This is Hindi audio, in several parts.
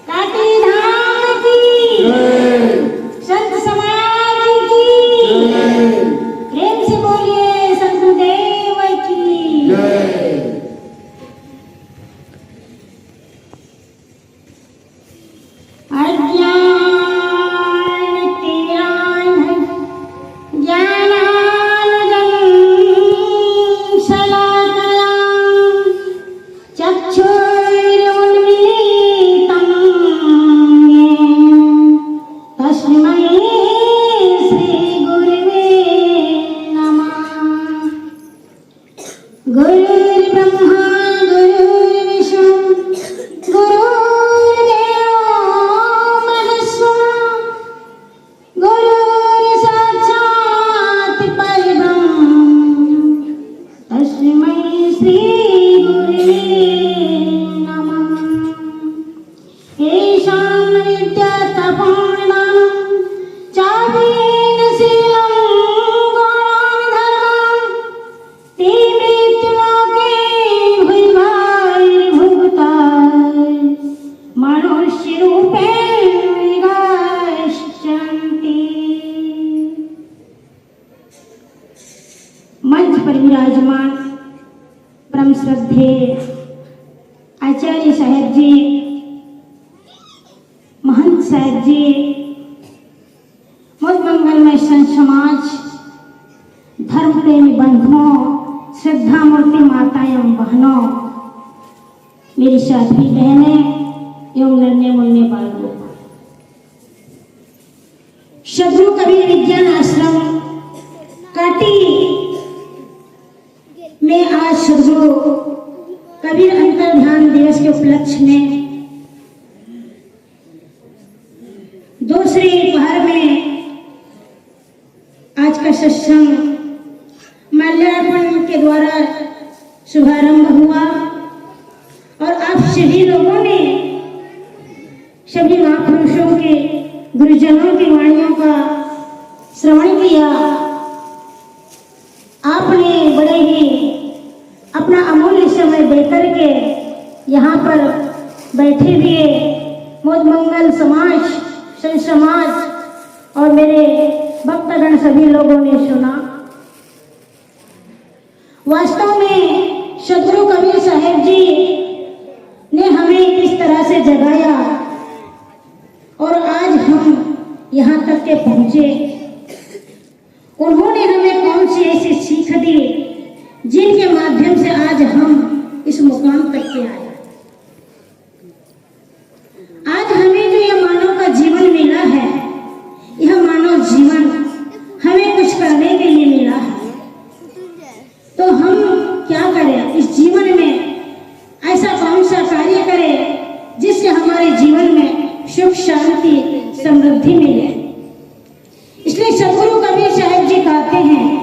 काटी धाम की, संत समाज की, प्रेम से बोलिए संत देव की। अज्ञान तेरा ज्ञानांजन शलाकया चक्षुरुन्मीलितं तस्मै श्री गुरुवे नमः। गुरुर्ब्रह्मा गुरुर्विष्णु गुरुर्देवो महेश्वरः गुरुर्साक्षात् परब्रह्म तस्मै श्री गुरुवे नमः। येषां विद्यातपोर्णां चावेन शीलं गुणाधर्मं ते मृत्युलोके भुवैर्भुक्ताः मनुष्यरूपेण विगच्छन्ति। मंच पर विराजमान परम श्रद्धेय आचार्य साहेब जी, महंत साहेब जी, मुझ मंगलमय संत समाज, धर्म प्रेमी बंधुओं, श्रद्धा मूर्ति माता एवं बहनों, मेरी साथी बहनें एवं नन्हे मुन्ने बालकों, सद्गुरु कबीर विज्ञान आश्रम काटी में आज सद्गुरु कबीर अंतर्ध्यान दिवस के उपलक्ष्य में दूसरी पहर में आज का सत्संग माल्यार्पण के द्वारा शुभारंभ हुआ और आप सभी लोगों ने सभी महापुरुषों के गुरुजनों की वाणियों का श्रवण किया। आपने बड़े ही अपना अमूल्य समय देकर के यहाँ पर बैठे हुए मौज मंगल समाज, संत समाज और मेरे भक्तगण सभी लोगों ने सुना। वास्तव में सद्गुरु कबीर साहेब जी ने हमें किस तरह से जगाया और आज हम यहाँ तक के पहुँचे। उन्होंने हमें कौन सी ऐसी सीख दी जिनके माध्यम से आज हम इस मुकाम तक के आए। आज हमें जो यह मानव का जीवन मिला है, यह मानव जीवन हमें कुछ करने के लिए मिला है, तो हम क्या करें इस जीवन में, ऐसा कौन सा कार्य करें जिससे हमारे जीवन में सुख शांति समृद्धि मिले। इसलिए सद्गुरु कबीर साहेब जी कहते हैं,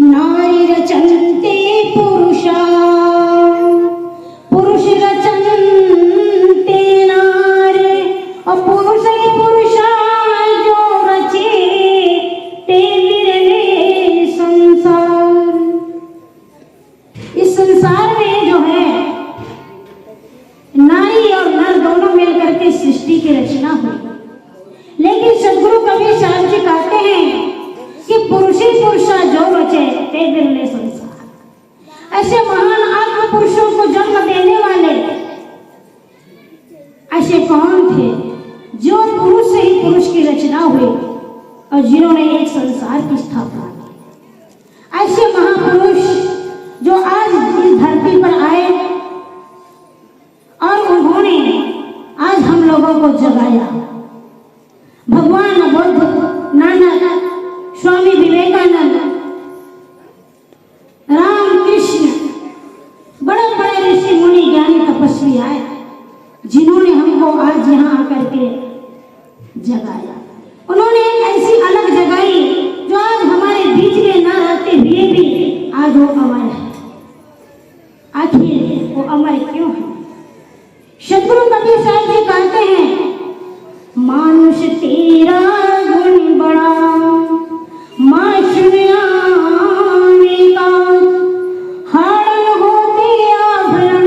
नारी रचन्ते पुरुषा पुरुष रचन्ते नारी और पुरुष ही पुरुषा जो रचे ते बिरले संसार। इस संसार में जो है नारी और नर दोनों मिलकर के सृष्टि की रचना हुई, लेकिन सद्गुरु कबीर साहब जी कहते हैं कि पुरुष ही पुरुषा जो रचे ते बिरले संसार। ऐसे महान आत्म पुरुषों को जन्म देने वाले ऐसे कौन थे जो पुरुष से ही पुरुष की रचना हुई और जिन्होंने एक संसार की स्थापना की। ऐसे महापुरुष जो आज इस धरती पर आए और उन्होंने आज हम लोगों को जगाया। भगवान बुद्ध, नानक, स्वामी विवेकानंद, राम कृष्ण, बड़े बड़े ऋषि मुनि ज्ञानी तपस्वी आए जिन्होंने हमको आज यहाँ आकर के जगाया। उन्होंने ऐसी अलग जगाई जो आज हमारे बीच में न रहते हुए भी आज वो अमर है। आखिर वो अमर क्यों है? सद्गुरु कबीर साहब जी कहते हैं, मानुष तेरा गुण बड़ा माशुनिया हरण होते आभरण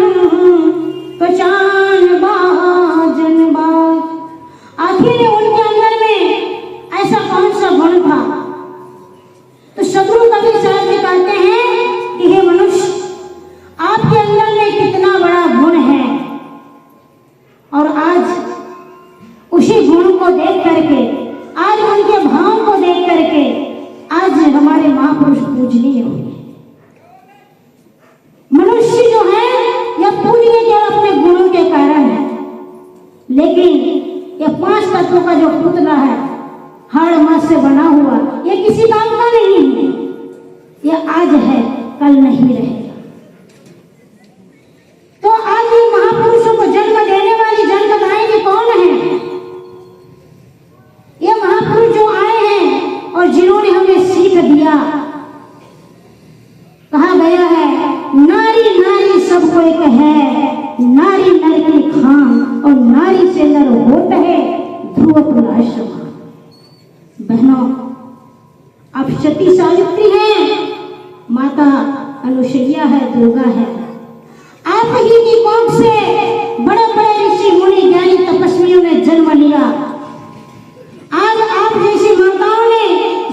को देख करके, आज उनके भाव को देख करके आज हमारे महापुरुष पूजनीय हुए। मनुष्य जो है यह पूजनीय केवल अपने गुणों के कारण है, लेकिन यह 5 तत्वों का जो पुतला है हाड़ मास से बना हुआ, यह किसी काम का नहीं है। यह आज है, कल नहीं रहेगा। तो आज इन महापुरुषों को जन्म देने वाली जन्मदायिनी कौन है? ये महापुरुष जो आए हैं और जिन्होंने हमें सीख दिया। कहा गया है नारी नारी सबको एक है, नारी नर की खान और नारी से नर होता है ध्रुव पुलाश समान। बहनों, आप सती सावित्री हैं, माता अनुसुईया है, दुर्गा है। आप ही की कोख से बड़े बड़े ऋषि मुनि ज्ञानी तपस्वियों ने जन्म लिया। आज आप जैसी माताओं ने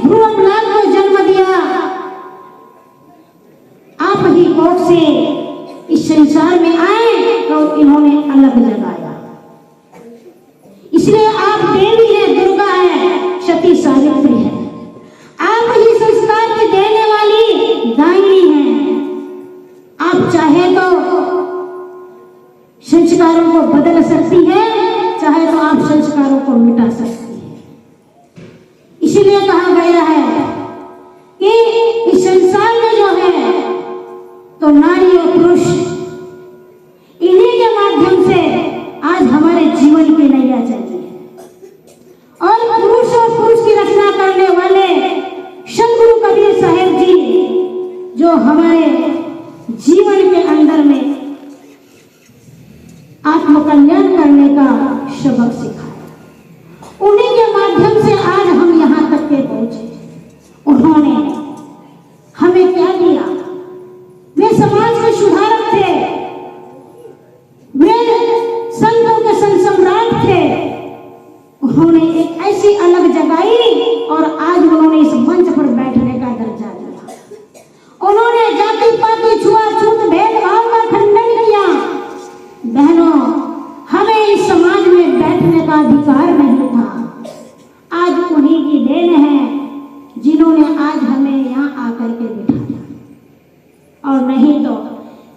ध्रुव पुलाश को जन्म दिया। आप ही कोख से इस संसार में आए तो इन्होंने अलग लगाया। इसलिए आप देवी है, दुर्गा है, सती सावित्री है। आप ही संस्कार की देने वाली दायिनी हैं। आप चाहे तो संस्कारों को बदल सकती है, चाहे तो आप संस्कारों को मिटा सकती है। इसलिए कहा गया है कि इस संसार में जो है तो नारी और पुरुष इन्हीं के माध्यम से आज हमारे जीवन की नैया चलती है। और पुरुष और पुरुष की रचना करने वाले सद्गुरु कबीर साहेब जी जो हमारे जीवन के अंदर में आत्मकल्याण करने का सबक सिखाया, उन्हीं के माध्यम से आज हम यहाँ तक के पहुंचे। उन्होंने हमें क्या दिया? वे समाज के सुधारक थे, वे संतों के सम्राट थे। उन्होंने एक ऐसी अलग जगाई और आज उन्होंने इस मंच पर बैठने का दर्जा दिया। उन्होंने जाति पाति छुआछूत भेदभाव का खंडन किया। बहनों, हमें इस समाज में बैठने का अधिकार नहीं था। आज उन्हीं की देन है जिन्होंने आज हमें यहाँ आकर के बिठाया। और नहीं तो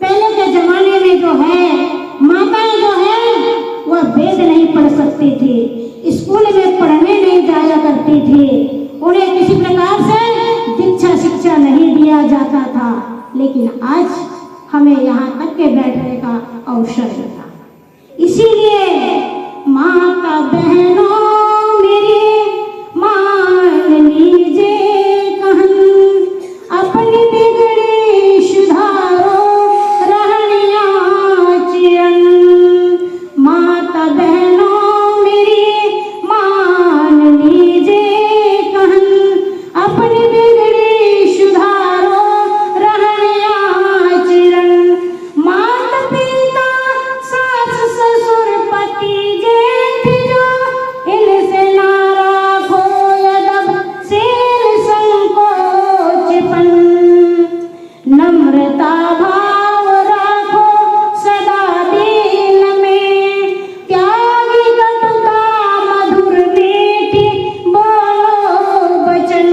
पहले के जमाने में जो है माताएं जो है वह वेद नहीं पढ़ सकती थी, स्कूल में पढ़ने नहीं जाया करती थी, उन्हें किसी प्रकार से दीक्षा शिक्षा नहीं दिया जाता था। लेकिन आज हमें यहाँ तक के बैठने का अवसर मिला। इसीलिए माता बहनों मेरी मान लीजिए कहन, अपनी बिगड़ी सुधारो रहनिया चिरन। माता बहनों मेरी मान लीजिए कहन, अपनी बिगड़ी सुधारो रहनिया चिरन। माता पिता सास ससुर पति जेठ जो इनसे ना राखो यदब शेर संकोचपन। नम्रता भाव राखो सदा दिल में, त्यागी कटुता मधुर मीठी बोलो वचन।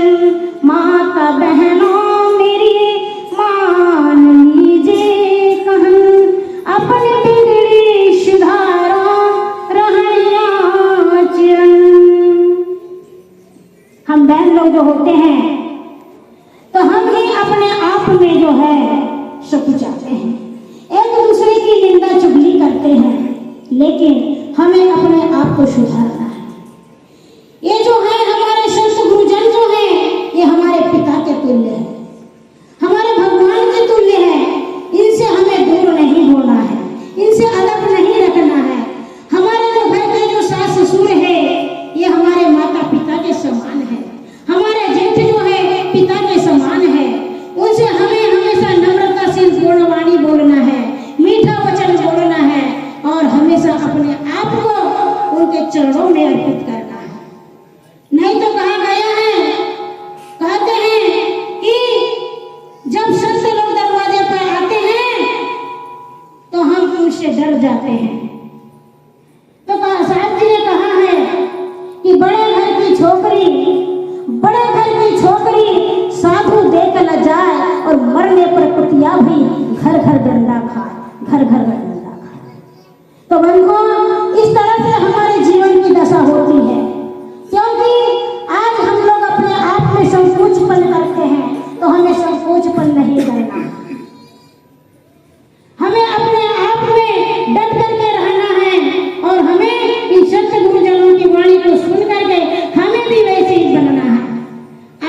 माता बहनों मेरी मान लीजिए कहन, अपनी बिगड़ी सुधारो रहनिया चिरन। हम बहन लोग जो होते हैं तो हम ही अपने आप में जो है सब कुछ चाहते हैं, एक दूसरे की निंदा चुगली करते हैं, लेकिन हमें अपने आप को सुधारना है। ये जो है हमारे संत गुरुजन जो है ये हमारे पिता के तुल्य है, हमारे भगवान के तुल्य है। इनसे हमें दूर नहीं होना है, इनसे अलग नहीं रखना है। हमारे जो घर के जो सास ससुर है ये हमारे माता पिता के समान है, हमारे जेठ जो है पिता के समान है। उनसे हमें हमेशा नम्रता से गुणवाणी बोलना है, मीठा वचन बोलना है और हमेशा अपने आप को उनके चरणों में अर्पित करना है। नहीं तो कहा गया है, कहते हैं कि जब संत लोग दरवाजे पर आते हैं तो हम उनसे डर जाते हैं। तो साहब जी ने कहा है छोकरी, बड़े घर की छोकरी साधु देख न जाए और मरने पर कुतिया भी घर घर डंडा खाए, घर घर डंडा खाए। तो बंधुओं, इस तरह से हमारे जीवन की दशा होती है, क्योंकि आज हम लोग अपने आप में संकोचपन करते हैं, तो हमें संकोचपन नहीं करना। हमें अपने आप में डट करके रहना है और हमें इन सत्य गुरुजनों की वाणी को सुन करके हमें भी वैसे ही बनना है।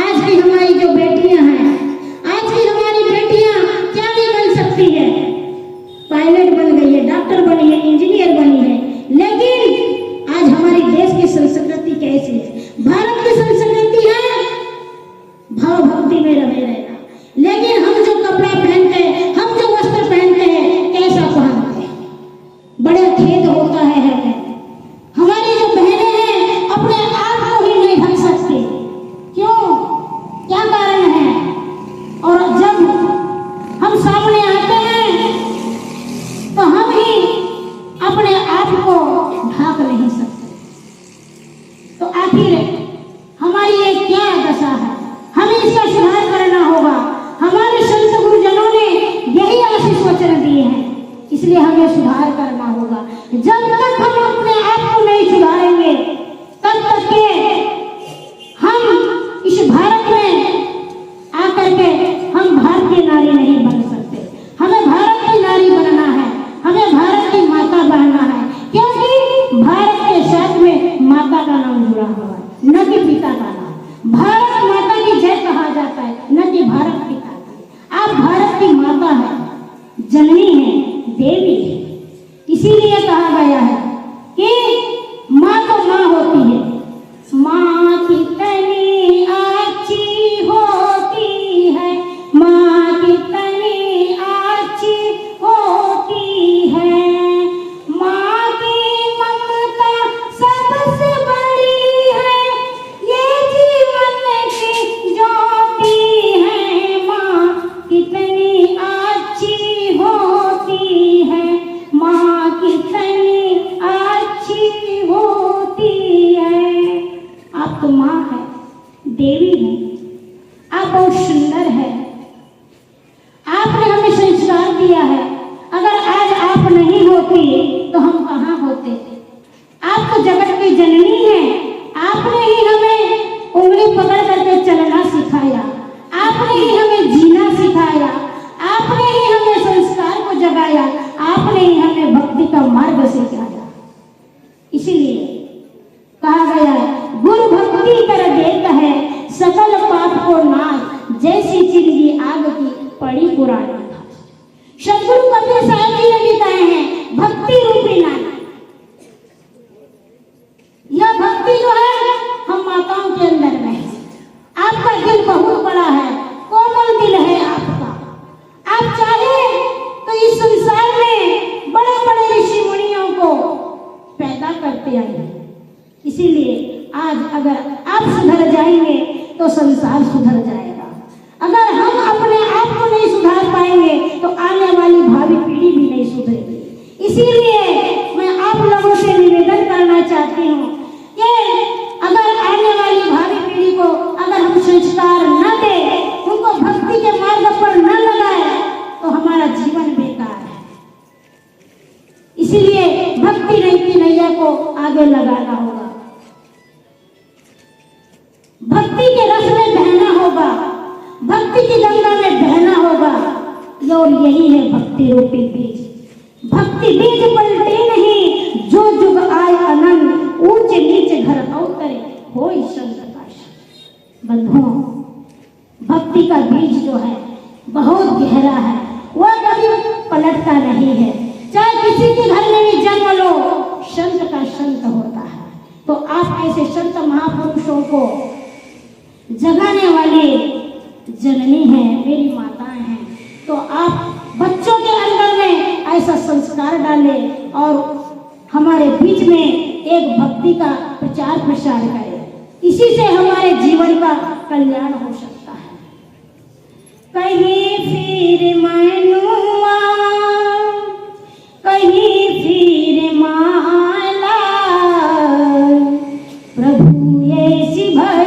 आज की हमारी जो बेटियां हैं, आज की हमारी बेटियां क्या नहीं बन सकती है, पायलट बन गई है, डॉक्टर बनी है, इंजीनियर बनी है, लेकिन आज हमारी देश की संस्कृति कैसी है? भारत की संस्कृति है भाव भक्ति में रहे रहना, लेकिन हम जो कपड़ा पहनते हैं, हम जो वस्त्र पहनते हैं, कैसा पहनते हैं? बड़े खेद होता है हमें। हमारी जो बहनें हैं अपने आप को ही नहीं ढक सकती, क्यों? क्या कारण है? और जब हम सामने आते हैं तो हम ही अपने आप को ढाक नहीं सकते। तो आखिर हमारी ये क्या दशा है? हमें इसका सुधार करना होगा। हमारे संत गुरुजनों ने यही आशीष वचन दिए हैं, इसलिए हमें सुधार करना होगा। जब तक हम अपने आप को नहीं सुधारेंगे, तब तक के हम इस भारत में आकर के हम भारतीय नारी नहीं बन सकते। हमें भारत की नारी बनना है, हमें भारत की माता बनना है, क्योंकि भारत के साथ में माता का नाम जुड़ा हुआ है, न कि पिता का नाम। भारत माता की जय कहा जाता है, न कि भारत पिता की। आप भारत की माता है, जननी है, देवी है, इसीलिए कहा गया है कि माँ तो माँ होती है, माँ कितनी अच्छी होती है, माँ कितनी अच्छी होती है, माँ की ममता सबसे बड़ी है, ये जीवन की ज्योति है, माँ कितनी अच्छी होती है, माँ कितनी अच्छी होती है। आप तो माँ है, देवी है, आप बहुत सुंदर है, आपने हमें संस्कार दिया है। अगर आज आप नहीं होती तो हम कहाँ होते? आप तो जगत की जननी हैं, आपने ही हमें उंगली पकड़ करके चलना सिखाया, आपने ही हमें जीना सिखाया, आपने ही हमें संस्कार को जगाया, आपने ही हमें भक्ति का मार्ग सिखाया। इसीलिए कहा गया है, गुरु भक्ति कर देता है सकल पाप को नाश, जैसी जिंदगी आग की पड़ी पुरानी। सदगुरु कबीर साहब जी ने भी कहे हैं, भक्ति रूपी नारी। यह भक्ति जो है हम माताओं के अंदर में है। आपका दिल बहुत बड़ा है, कोमल दिल है आपका। आप चाहे तो इस संसार में बड़े बड़े ऋषि मुनियों को पैदा करते आए। इसीलिए आज अगर आप सुधर जाएंगे तो संसार सुधर जाएगा। अगर हम अपने आप को नहीं सुधार पाएंगे तो आने वाली भावी पीढ़ी भी नहीं सुधरेगी। इसीलिए मैं आप लोगों से निवेदन करना चाहती हूँ कि अगर आने वाली भावी पीढ़ी को अगर हम संस्कार न दें, उनको भक्ति के मार्ग पर न लगाए, तो हमारा जीवन बेकार है। इसीलिए भक्ति की नैया को आगे लगाना होगा, भक्ति के रस में बहना होगा, भक्ति की गंगा में बहना होगा। और यही है भक्ति रूपी बीज। भक्ति बीज पलटे नहीं, जो जुग आए अनंत, ऊंच नीच घर अवतरे होई संत का संग। बंधुओं, भक्ति का बीज जो है बहुत गहरा है, वह कभी पलटता नहीं है। चाहे किसी के घर में भी जन्म लो, संत का संत होता है। तो आप ऐसे संत महापुरुषों को जगाने वाली जननी है, मेरी माताएं हैं, तो आप बच्चों के अंदर में ऐसा संस्कार डालें और हमारे बीच में एक भक्ति का प्रचार प्रसार करें। इसी से हमारे जीवन का कल्याण हो सकता है। कहीं फिर मैनुआ, कहीं फिर माला, प्रभु ऐसी भक्ति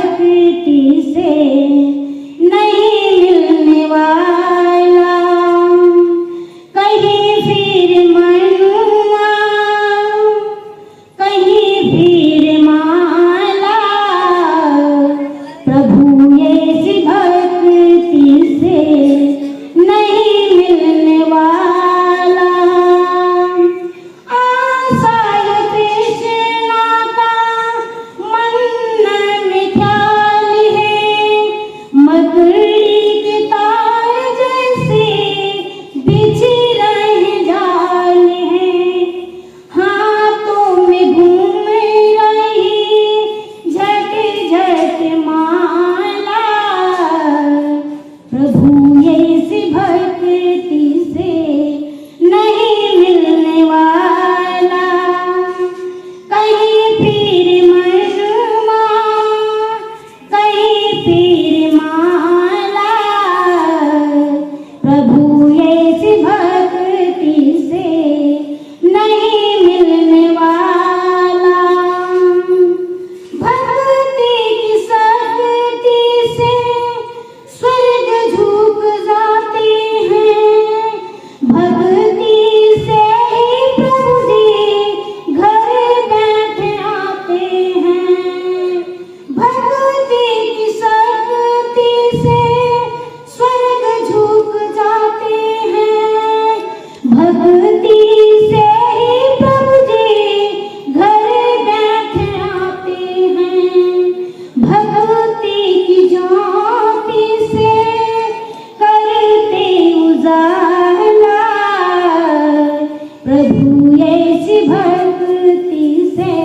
प्रभु ऐसी भक्ति से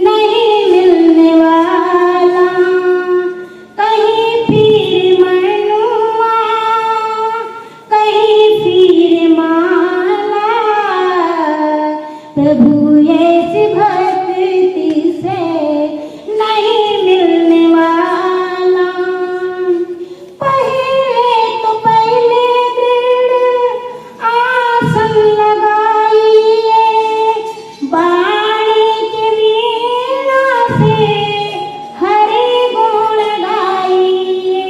नहीं मिलने वाला कहीं फिर मनुआ कहीं फिर माला। प्रभु ऐसी भक्ति से नहीं मिलने वाला। पहले तो पहले दृढ़ आसन लगाइए बाणी की वीणा से हरि गुण गाइए।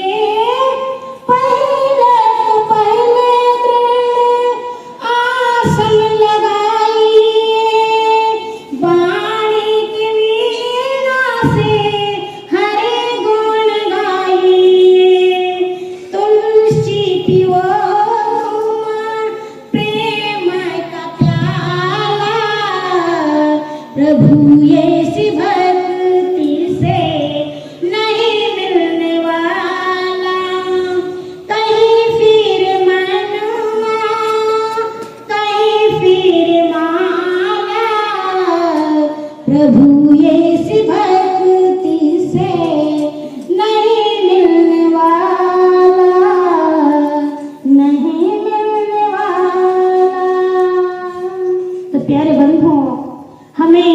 पहले तो पहले दृढ़ आसन लगाइए बाणी की वीणा से हरि गुण गाइए। तुलसी पियो प्रेम का प्याला। प्रभु ऐसी भक्ति से नहीं मिलने वाला कहीं फिर मनुआ कहीं फिर माला। प्रभु ऐसी भक्ति से नहीं मिलने वाला नहीं मिलने वाला। तो प्यारे बंधुओं, हमें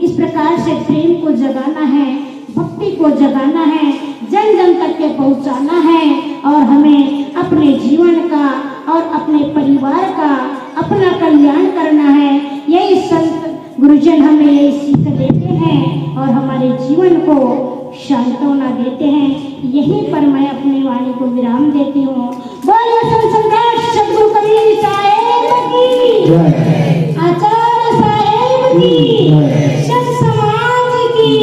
इस प्रकार से प्रेम को जगाना है, भक्ति को जगाना है, जन जन तक के पहुंचाना है और हमें अपने जीवन का और अपने परिवार का अपना कल्याण करना है। यही संत गुरुजन हमें यही सीख देते हैं और हमारे जीवन को सांत्वना देते हैं। यहीं पर मैं अपनी वाणी को विराम देती हूँ। बोलो संत सम्राट सद्गुरु कबीर साहेब की जय। आचार्य साहेब की जय। संत समाज की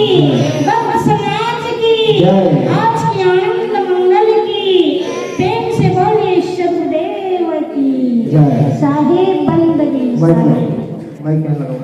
भक्त समाज की जय। आज की आनंद मंगल की प्रेम से बोलिए सदगुरुदेव की जय। साहेब बंदगी मैं साहेब। कहने लगा